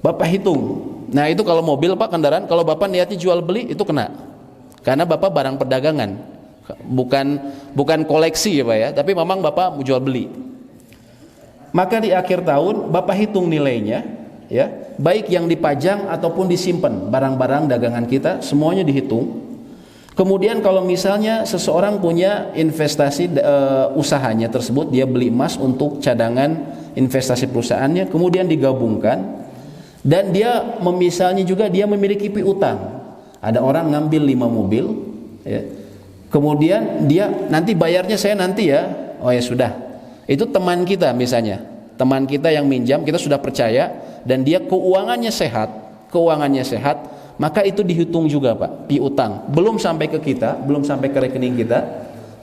Bapak hitung. Nah, itu kalau mobil Pak, kendaraan, kalau Bapak niatnya jual beli itu kena. Karena Bapak barang perdagangan. Bukan koleksi ya Pak ya, tapi memang Bapak mau jual beli. Maka di akhir tahun Bapak hitung nilainya, ya, baik yang dipajang ataupun disimpan, barang-barang dagangan kita semuanya dihitung. Kemudian kalau misalnya seseorang punya investasi usahanya tersebut, dia beli emas untuk cadangan investasi perusahaannya, kemudian digabungkan, dan dia misalnya juga dia memiliki piutang. Ada orang ngambil 5 mobil, ya. Kemudian dia nanti bayarnya saya nanti ya. Oh ya sudah. Itu teman kita misalnya. Teman kita yang minjam, kita sudah percaya dan dia keuangannya sehat, maka itu dihitung juga Pak, piutang. Belum sampai ke kita, belum sampai ke rekening kita,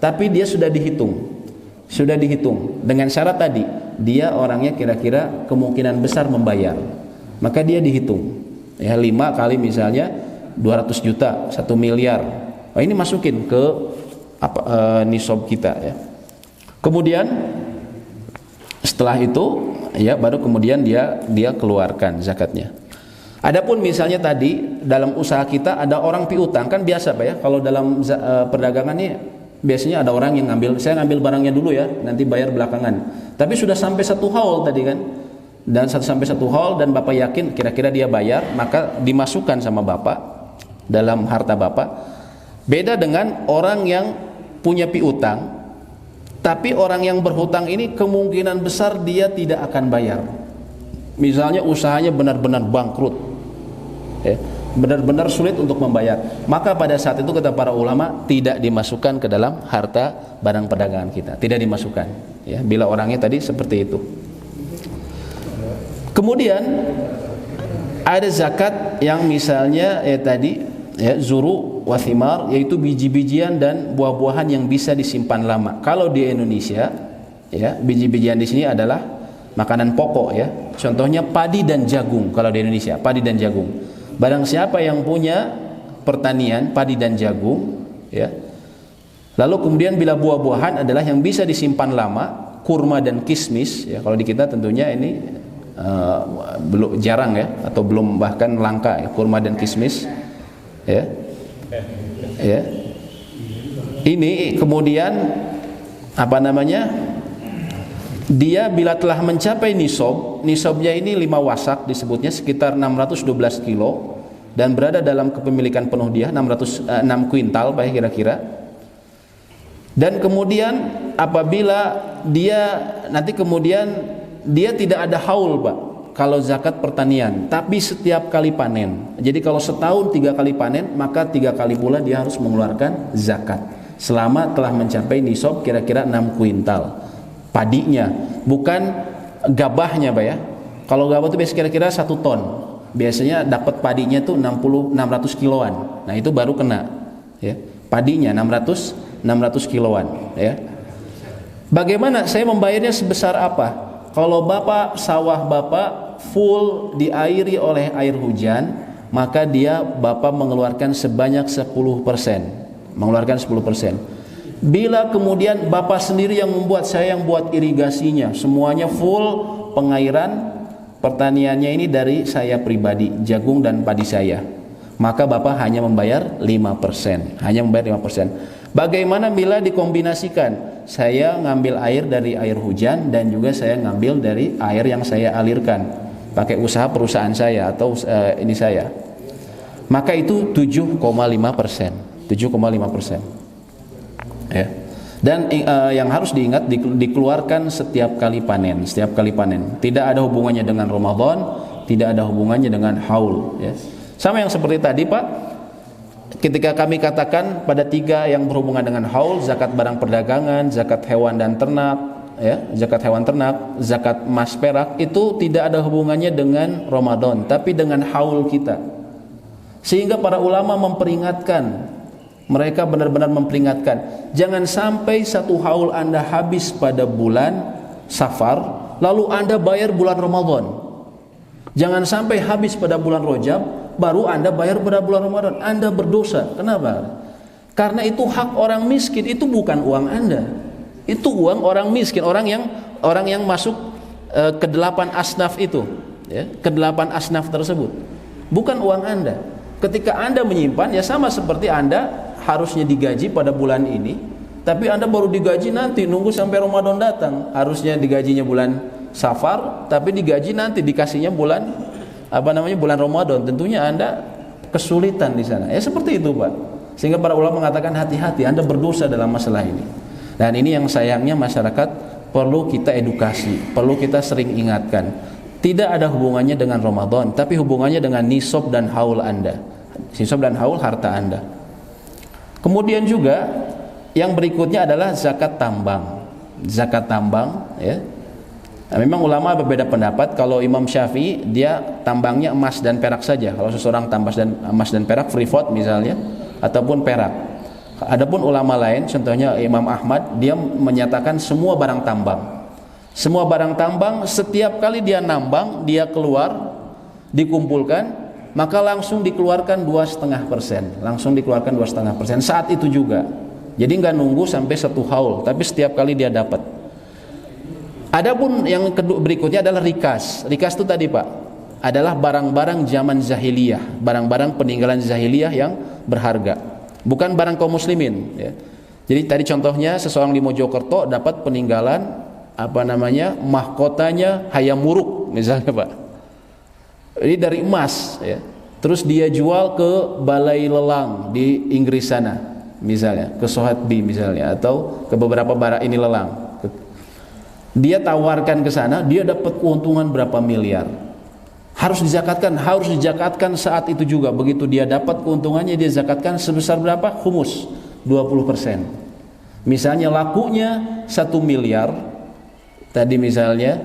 tapi dia sudah dihitung. Sudah dihitung dengan syarat tadi, dia orangnya kira-kira kemungkinan besar membayar. Maka dia dihitung. Ya 5 kali misalnya 200 juta, 1 miliar. Oh, ini masukin ke nisab kita ya. Kemudian setelah itu ya baru kemudian dia keluarkan zakatnya. Adapun misalnya tadi dalam usaha kita ada orang piutang, kan biasa Pak ya, kalau dalam perdagangan ini biasanya ada orang yang saya ngambil barangnya dulu ya, nanti bayar belakangan. Tapi sudah sampai 1 haul tadi kan. Dan sampai 1 haul dan Bapak yakin kira-kira dia bayar, maka dimasukkan sama Bapak dalam harta Bapak. Beda dengan orang yang punya piutang, tapi orang yang berhutang ini kemungkinan besar dia tidak akan bayar. Misalnya usahanya benar-benar bangkrut, ya, benar-benar sulit untuk membayar. Maka pada saat itu kata para ulama tidak dimasukkan ke dalam harta barang perdagangan kita, tidak dimasukkan. Ya, bila orangnya tadi seperti itu. Kemudian ada zakat yang misalnya tadi ya zuru wa thimar, yaitu biji-bijian dan buah-buahan yang bisa disimpan lama. Kalau di Indonesia ya biji-bijian di sini adalah makanan pokok ya. Contohnya padi dan jagung. Kalau di Indonesia padi dan jagung. Barang siapa yang punya pertanian padi dan jagung ya. Lalu kemudian bila buah-buahan adalah yang bisa disimpan lama, kurma dan kismis ya. Kalau di kita tentunya ini belum jarang ya, atau belum bahkan langka ya, kurma dan kismis ya. Ya. Ini kemudian apa namanya? Dia bila telah mencapai nisabnya ini 5 wasak disebutnya sekitar 612 kilo dan berada dalam kepemilikan penuh dia 6 kuintal Pak kira-kira. Dan kemudian apabila dia nanti kemudian dia tidak ada haul Pak kalau zakat pertanian, tapi setiap kali panen. Jadi kalau setahun 3 kali panen, maka 3 kali pula dia harus mengeluarkan zakat selama telah mencapai nisab kira-kira 6 kuintal padinya, bukan gabahnya Pak ya. Kalau gabah itu biasanya kira-kira 1 ton, biasanya dapat padinya tuh 600 kiloan. Nah itu baru kena ya, padinya 600 kiloan ya. Bagaimana saya membayarnya sebesar apa? Kalau Bapak sawah Bapak full diairi oleh air hujan, maka Bapak mengeluarkan sebanyak 10%. Mengeluarkan 10%. Bila kemudian Bapak sendiri yang membuat, saya yang buat irigasinya, semuanya full pengairan pertaniannya ini dari saya pribadi, jagung dan padi saya, maka Bapak hanya membayar 5%. Hanya membayar 5%. Bagaimana bila dikombinasikan? Saya ngambil air dari air hujan dan juga saya ngambil dari air yang saya alirkan pakai usaha perusahaan saya atau ini saya, maka itu 7,5%. 7,5% ya. Dan yang harus diingat, dikeluarkan setiap kali panen. Setiap kali panen, tidak ada hubungannya dengan Ramadan, tidak ada hubungannya dengan haul ya. Sama yang seperti tadi Pak, ketika kami katakan pada 3 yang berhubungan dengan haul, zakat barang perdagangan, zakat hewan dan ternak ya, zakat hewan ternak, zakat emas perak, itu tidak ada hubungannya dengan Ramadan, tapi dengan haul kita. Sehingga para ulama memperingatkan, mereka benar-benar memperingatkan, jangan sampai 1 haul Anda habis pada bulan Safar, lalu Anda bayar bulan Ramadan. Jangan sampai habis pada bulan Rajab baru Anda bayar pada bulan Ramadan. Anda berdosa. Kenapa? Karena itu hak orang miskin, itu bukan uang Anda. Itu uang orang miskin, orang yang masuk ke 8 asnaf itu, ya, ke 8 asnaf tersebut. Bukan uang Anda. Ketika Anda menyimpan, ya sama seperti Anda harusnya digaji pada bulan ini, tapi Anda baru digaji nanti, nunggu sampai Ramadan datang. Harusnya digajinya bulan Safar, tapi digaji nanti, dikasihnya bulan bulan Ramadan. Tentunya Anda kesulitan di sana. Ya seperti itu, Pak. Sehingga para ulama mengatakan hati-hati, Anda berdosa dalam masalah ini. Dan ini yang sayangnya masyarakat perlu kita edukasi, perlu kita sering ingatkan. Tidak ada hubungannya dengan Ramadan, tapi hubungannya dengan nisab dan haul Anda. Nisab dan haul harta Anda. Kemudian juga yang berikutnya adalah zakat tambang. Zakat tambang, ya. Nah, memang ulama berbeda pendapat. Kalau Imam Syafi'i dia tambangnya emas dan perak saja. Kalau seseorang tambang emas dan perak, freeport misalnya, ataupun perak. Adapun ulama lain, contohnya Imam Ahmad, dia menyatakan semua barang tambang. Semua barang tambang, setiap kali dia nambang, dia keluar, dikumpulkan, maka langsung dikeluarkan 2,5%. Langsung dikeluarkan 2,5% saat itu juga. Jadi nggak nunggu sampai 1 haul, tapi setiap kali dia dapat. Adapun yang kedua berikutnya adalah rikas. Rikas itu tadi, Pak, adalah barang-barang zaman jahiliyah, barang-barang peninggalan jahiliyah yang berharga, bukan barang kaum muslimin, ya. Jadi tadi contohnya seseorang di Mojokerto dapat peninggalan mahkotanya hayam wuruk misalnya, Pak. Ini dari emas, ya. Terus dia jual ke Balai Lelang di Inggris sana, misalnya, ke Sotheby misalnya, atau ke beberapa ini lelang. Dia tawarkan ke sana, dia dapat keuntungan berapa miliar. Harus dizakatkan saat itu juga. Begitu dia dapat keuntungannya, dia zakatkan sebesar berapa? Khumus, 20%. Misalnya lakunya 1 miliar, tadi misalnya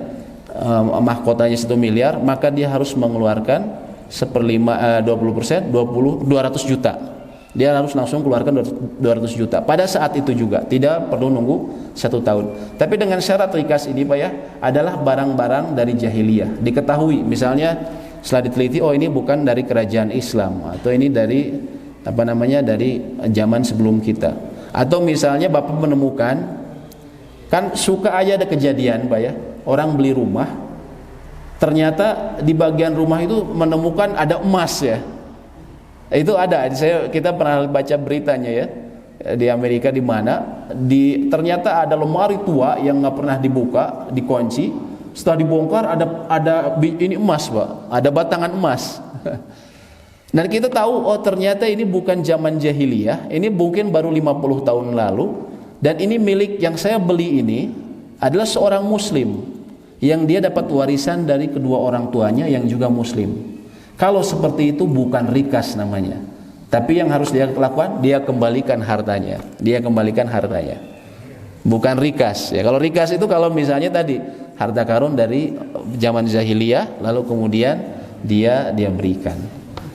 mahkotanya 1 miliar, maka dia harus mengeluarkan 20%, 200 juta. Dia harus langsung keluarkan 200 juta pada saat itu juga, tidak perlu nunggu 1 tahun. Tapi dengan syarat rikas ini, Pak, ya, adalah barang-barang dari jahiliyah. Diketahui misalnya setelah diteliti, oh ini bukan dari kerajaan Islam, atau ini dari dari zaman sebelum kita. Atau misalnya Bapak menemukan, kan suka aja ada kejadian, Pak, ya, orang beli rumah, ternyata di bagian rumah itu menemukan ada emas, ya. Itu ada, kita pernah baca beritanya, ya, di Amerika, di mana ternyata ada lemari tua yang nggak pernah dibuka, dikunci. Setelah dibongkar ada ini emas, Pak, ada batangan emas. Dan kita tahu, oh ternyata ini bukan zaman jahiliyah, ini mungkin baru 50 tahun lalu. Dan ini milik yang saya beli ini adalah seorang muslim yang dia dapat warisan dari kedua orang tuanya yang juga muslim. Kalau seperti itu bukan rikas namanya. Tapi yang harus dia lakukan, dia kembalikan hartanya. Bukan rikas. Ya, kalau rikas itu kalau misalnya tadi harta karun dari zaman jahiliyah lalu kemudian dia berikan.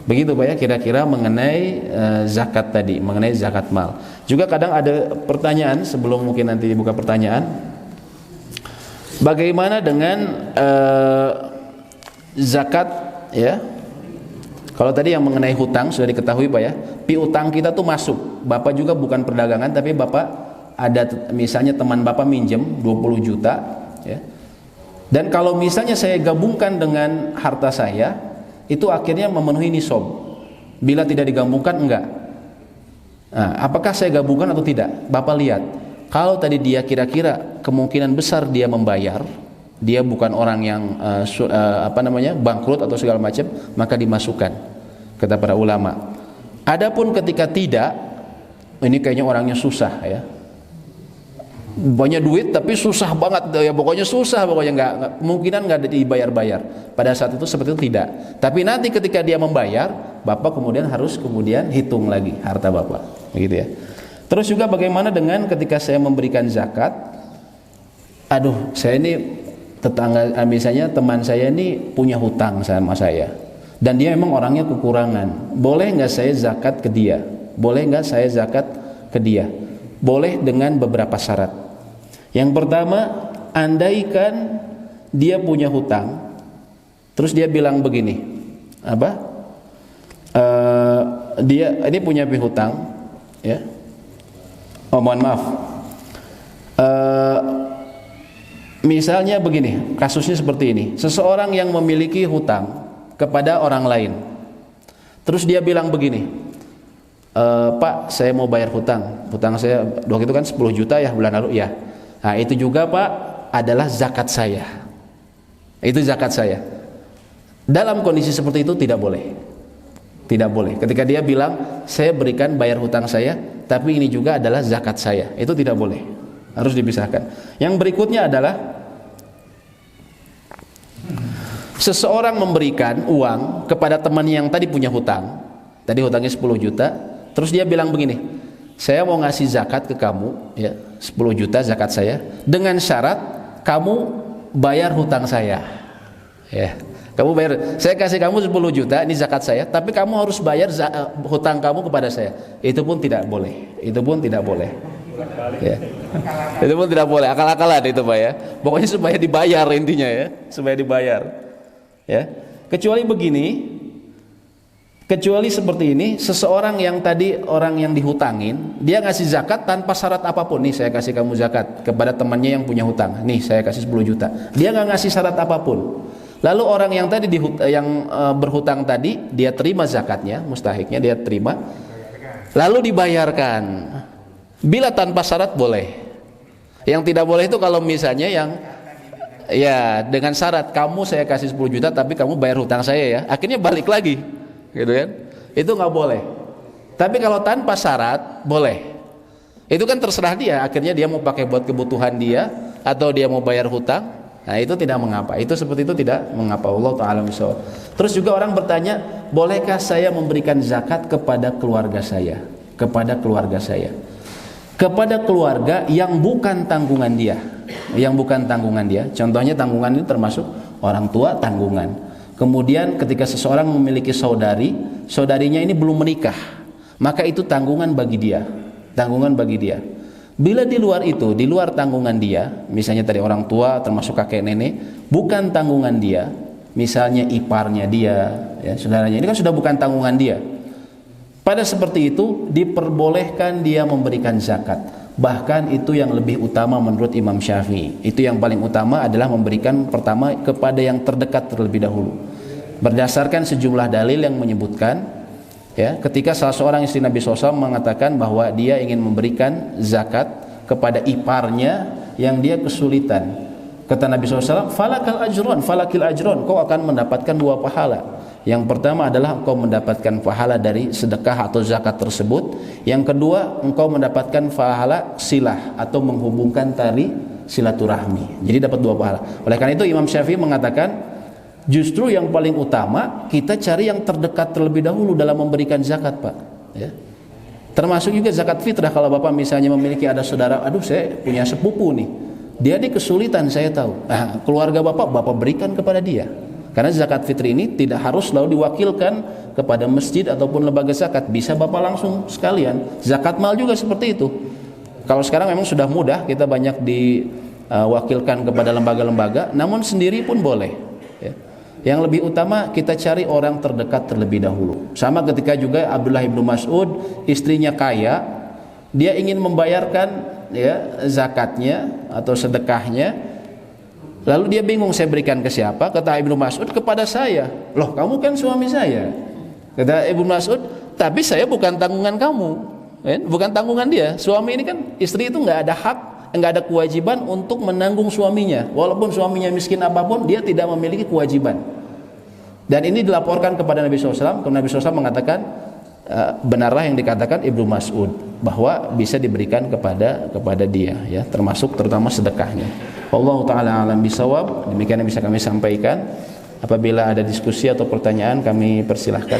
Begitu, Pak, ya, kira-kira mengenai zakat tadi, mengenai zakat mal. Juga kadang ada pertanyaan sebelum mungkin nanti dibuka pertanyaan. Bagaimana dengan zakat, ya? Kalau tadi yang mengenai hutang sudah diketahui, Pak, ya. Piutang kita tuh masuk. Bapak juga bukan perdagangan, tapi Bapak ada misalnya teman Bapak minjem 20 juta, ya. Dan kalau misalnya saya gabungkan dengan harta saya, itu akhirnya memenuhi nisab. Bila tidak digabungkan, enggak. Nah, apakah saya gabungkan atau tidak? Bapak lihat. Kalau tadi dia kira-kira kemungkinan besar dia membayar, dia bukan orang yang bangkrut atau segala macam, maka dimasukkan, kata para ulama. Adapun ketika tidak, ini kayaknya orangnya susah, ya, banyak duit tapi susah banget, ya, pokoknya susah, pokoknya kemungkinan nggak dibayar. Pada saat itu seperti itu tidak. Tapi nanti ketika dia membayar, Bapak harus hitung lagi harta Bapak, begitu, ya. Terus juga bagaimana dengan ketika saya memberikan zakat, saya ini tetangga, misalnya teman saya ini punya hutang sama saya dan dia memang orangnya kekurangan, boleh nggak saya zakat ke dia? Boleh dengan beberapa syarat. Yang pertama, andaikan dia punya hutang, terus dia bilang begini, dia ini punya hutang, ya. Oh, mohon maaf. Misalnya begini, kasusnya seperti ini. Seseorang yang memiliki hutang kepada orang lain, terus dia bilang begini, Pak, saya mau bayar hutang saya waktu itu kan 10 juta ya bulan lalu ya. Nah itu juga Pak adalah zakat saya. Itu zakat saya. Dalam kondisi seperti itu tidak boleh. Tidak boleh. Ketika dia bilang saya berikan bayar hutang saya, tapi ini juga adalah zakat saya. Itu tidak boleh. Harus dipisahkan. Yang berikutnya adalah seseorang memberikan uang kepada teman yang tadi punya hutang. Tadi hutangnya 10 juta. Terus dia bilang begini, saya mau ngasih zakat ke kamu, ya, 10 juta zakat saya, dengan syarat kamu bayar hutang saya. Ya, kamu bayar, saya kasih kamu 10 juta, ini zakat saya, tapi kamu harus bayar hutang kamu kepada saya. Itu pun tidak boleh. Itu pun tidak boleh. Ya. Itu pun tidak boleh, akal-akalan itu Pak ya. Pokoknya supaya dibayar intinya ya, supaya dibayar. Ya. Kecuali seperti ini, seseorang yang tadi orang yang dihutangin, dia ngasih zakat tanpa syarat apapun. Nih saya kasih kamu zakat kepada temannya yang punya hutang. Nih saya kasih 10 juta. Dia nggak ngasih syarat apapun. Lalu orang yang tadi berhutang tadi, dia terima zakatnya, mustahiknya dia terima. Lalu dibayarkan. Bila tanpa syarat boleh. Yang tidak boleh itu kalau misalnya yang ya dengan syarat kamu saya kasih 10 juta tapi kamu bayar hutang saya ya. Akhirnya balik lagi. Gitu kan? Itu nggak boleh. Tapi kalau tanpa syarat boleh. Itu kan terserah dia. Akhirnya dia mau pakai buat kebutuhan dia atau dia mau bayar hutang. Nah itu tidak mengapa. Itu seperti itu tidak mengapa. Allah Taala misal. Terus juga orang bertanya, bolehkah saya memberikan zakat kepada keluarga saya? Kepada keluarga saya. Kepada keluarga yang bukan tanggungan dia. Yang bukan tanggungan dia. Contohnya tanggungan itu termasuk orang tua tanggungan. Kemudian ketika seseorang memiliki saudarinya ini belum menikah, maka itu tanggungan bagi dia. Tanggungan bagi dia. Bila di luar itu, di luar tanggungan dia, misalnya tadi orang tua termasuk kakek nenek, bukan tanggungan dia, misalnya iparnya dia, ya, saudaranya, ini kan sudah bukan tanggungan dia. Pada seperti itu diperbolehkan dia memberikan zakat. Bahkan itu yang lebih utama menurut Imam Syafi'i. Itu yang paling utama adalah memberikan pertama kepada yang terdekat terlebih dahulu. Berdasarkan sejumlah dalil yang menyebutkan, ya, ketika salah seorang istri Nabi SAW mengatakan bahwa dia ingin memberikan zakat kepada iparnya yang dia kesulitan. Kata Nabi SAW, falakil ajron, kau akan mendapatkan 2 pahala. Yang pertama adalah engkau mendapatkan pahala dari sedekah atau zakat tersebut. Yang kedua, engkau mendapatkan pahala silah atau menghubungkan tali silaturahmi. Jadi dapat 2 pahala. Oleh karena itu Imam Syafi'i mengatakan, justru yang paling utama kita cari yang terdekat terlebih dahulu dalam memberikan zakat, Pak. Ya. Termasuk juga zakat fitrah. Kalau Bapak misalnya memiliki ada saudara, aduh saya punya sepupu nih, dia ini kesulitan saya tahu. Nah, keluarga Bapak berikan kepada dia. Karena zakat fitri ini tidak harus selalu diwakilkan kepada masjid ataupun lembaga zakat. Bisa Bapak langsung sekalian. Zakat mal juga seperti itu. Kalau sekarang memang sudah mudah, kita banyak diwakilkan kepada lembaga-lembaga, namun sendiri pun boleh. Ya. Yang lebih utama kita cari orang terdekat terlebih dahulu. Sama ketika juga Abdullah ibnu Mas'ud, istrinya kaya, dia ingin membayarkan ya zakatnya atau sedekahnya. Lalu dia bingung, saya berikan ke siapa? Kata Ibnu Mas'ud, kepada saya. Loh, kamu kan suami saya. Kata Ibnu Mas'ud, tapi saya bukan tanggungan kamu, bukan tanggungan dia. Suami ini kan, istri itu nggak ada hak, nggak ada kewajiban untuk menanggung suaminya. Walaupun suaminya miskin apapun, dia tidak memiliki kewajiban. Dan ini dilaporkan kepada Nabi SAW. Kemudian Nabi SAW mengatakan, benarlah yang dikatakan Ibnu Mas'ud, bahwa bisa diberikan kepada dia, ya, termasuk terutama sedekahnya. Allah Ta'ala alam bisawab. Demikian yang bisa kami sampaikan. Apabila ada diskusi atau pertanyaan, kami persilahkan.